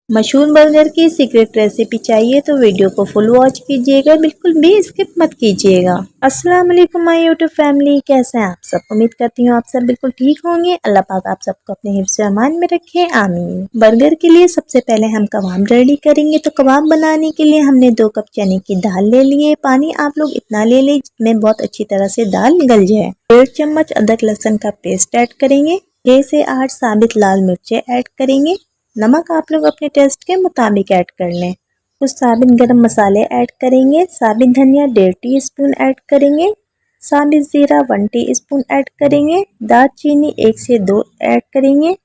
मशहूर बर्गर की secret recipe चाहिए तो वीडियो को फुल वॉच कीजिएगा, बिल्कुल भी स्किप मत कीजिएगा। अस्सलाम वालेकुम माय यूट्यूब फैमिली, कैसे हैं आप सब। उम्मीद करती हूँ आप सब बिल्कुल ठीक होंगे। अल्लाह पाक आप सबको अपने हिफ्ज़ अमान में रखे, आमीन। बर्गर के लिए सबसे पहले हम कबाब रेडी करेंगे। तो कबाब बनाने के लिए हमने 2 कप चने की दाल ले लिए। पानी आप लोग इतना ले लें जिसमें बहुत अच्छी तरह से दाल गल जाए। 1.5 चम्मच अदरक लहसुन का पेस्ट ऐड करेंगे। 6 से 8 साबित लाल मिर्चें ऐड करेंगे। नमक आप लोग अपने टेस्ट के मुताबिक ऐड कर लें। कुछ साबित गरम मसाले ऐड करेंगे। साबित धनिया 1.5 टीस्पून ऐड करेंगे। साबित ज़ीरा 1 टीस्पून ऐड करेंगे। दालचीनी 1 से 2 ऐड करेंगे।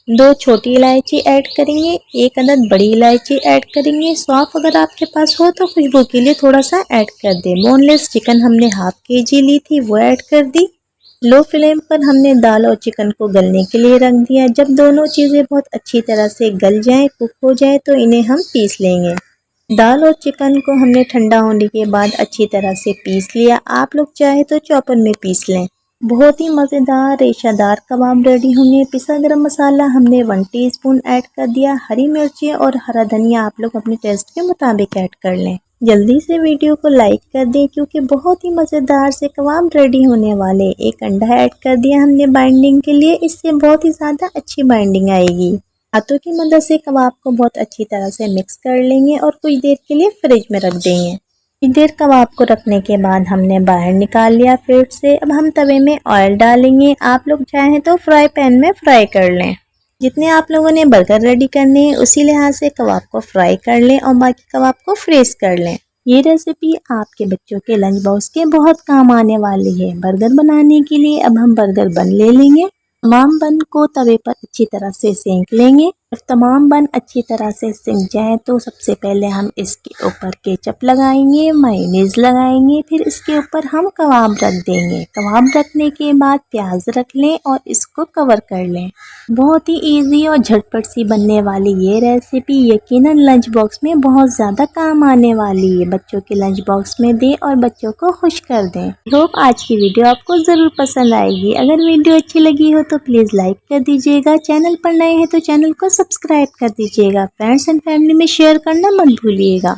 2 छोटी इलायची ऐड करेंगे। 1 अदद बड़ी इलायची ऐड करेंगे। सौंफ अगर आपके पास हो तो खुशबू के लिए थोड़ा सा ऐड कर दें। बोनलेस चिकन हमने ½ kg ली थी, वो ऐड कर दी। लो फ्लेम पर हमने दाल और चिकन को गलने के लिए रख दिया। जब दोनों चीज़ें बहुत अच्छी तरह से गल जाएं, कुक हो जाए तो इन्हें हम पीस लेंगे। दाल और चिकन को हमने ठंडा होने के बाद अच्छी तरह से पीस लिया। आप लोग चाहे तो चॉपर में पीस लें। बहुत ही मज़ेदार रेशादार कबाब रेडी होंगे। पिसा गरम मसाला हमने 1 टीस्पून ऐड कर दिया। हरी मिर्चें और हरा धनिया आप लोग अपने टेस्ट के मुताबिक ऐड कर लें। जल्दी से वीडियो को लाइक कर दें क्योंकि बहुत ही मज़ेदार से कबाब रेडी होने वाले। 1 अंडा ऐड कर दिया हमने बाइंडिंग के लिए, इससे बहुत ही ज़्यादा अच्छी बाइंडिंग आएगी। हाथों की मदद से कबाब को बहुत अच्छी तरह से मिक्स कर लेंगे और कुछ देर के लिए फ्रिज में रख देंगे। कुछ देर कबाब को रखने के बाद हमने बाहर निकाल लिया फ्रिज से। अब हम तवे में ऑयल डालेंगे। आप लोग चाहें तो फ्राई पैन में फ्राई कर लें। जितने आप लोगों ने बर्गर रेडी करने हैं उसी लिहाज से कबाब को फ्राई कर लें और बाकी कबाब को फ्रीज कर लें। ये रेसिपी आपके बच्चों के लंच बॉक्स के बहुत काम आने वाली है। बर्गर बनाने के लिए अब हम बर्गर बन ले लेंगे। तमाम बन को तवे पर अच्छी तरह से सेंक लेंगे। जब तमाम बन अच्छी तरह से सेंक जाए तो सबसे पहले हम इसके ऊपर केचप लगाएंगे, मायोनीज लगाएंगे, फिर इसके ऊपर हम कबाब रख देंगे। कबाब रखने के बाद प्याज रख लें और इसको कवर कर लें। बहुत ही इजी और झटपट सी बनने वाली ये रेसिपी यकीनन लंच बॉक्स में बहुत ज़्यादा काम आने वाली है। बच्चों के लंच बॉक्स में दें और बच्चों को खुश कर दें। होप आज की वीडियो आपको ज़रूर पसंद आएगी। अगर वीडियो अच्छी लगी हो तो प्लीज़ लाइक कर दीजिएगा। चैनल पर नए हैं तो चैनल को सब्सक्राइब कर दीजिएगा। फ्रेंड्स एंड फैमिली में शेयर करना मत भूलिएगा।